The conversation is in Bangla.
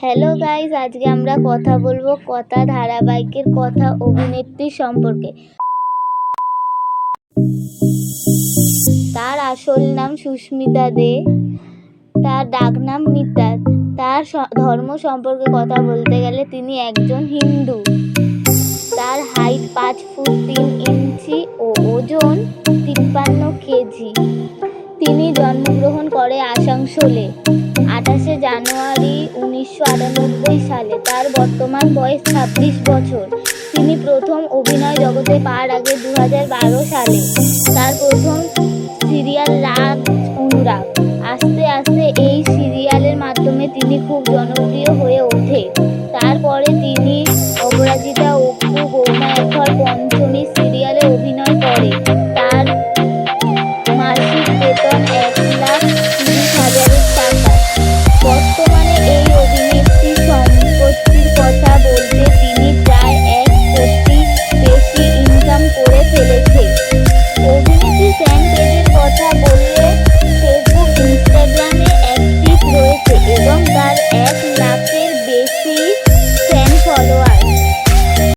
হ্যালো গাইস, আজকে আমরা কথা বলবো কথা ধারাবাহিকের কথা অভিনেত্রী সম্পর্কে। তার আসল নাম সুস্মিতা দে, তার ডাকনাম মিতা। তার ধর্ম সম্পর্কে কথা বলতে গেলে তিনি একজন হিন্দু। তার হাইট 5 ফুট 3 ইঞ্চি ও ওজন 53 কেজি। তিনি জন্মগ্রহণ করে আসানসোলে 28 জানুয়ারি 1998 সালে। তার বর্তমান বয়স 26 বছর। তিনি প্রথম অভিনয় জগতে পার আগে 2012 সালে তার প্রথম সিরিয়াল রাজ অনুরাগ। আস্তে আস্তে এই সিরিয়ালের মাধ্যমে তিনি খুব জনপ্রিয় হয়ে ওঠে। তারপরে তিনি অপরাজিতা, অপু, বৌমা একঘর, পঞ্চমী সিরিয়ালে অভিনয় করে। তার মাসিক বেতন 1,30,000 টাকা। বর্তমানে এই অভিনেত্রীর সম্পত্তির কথা বলতে তিনি প্রায় 1 কোটি বেশি ইনকাম করে ফেলেছে। অভিনেত্রী শ্যাম তেজের কথা বললে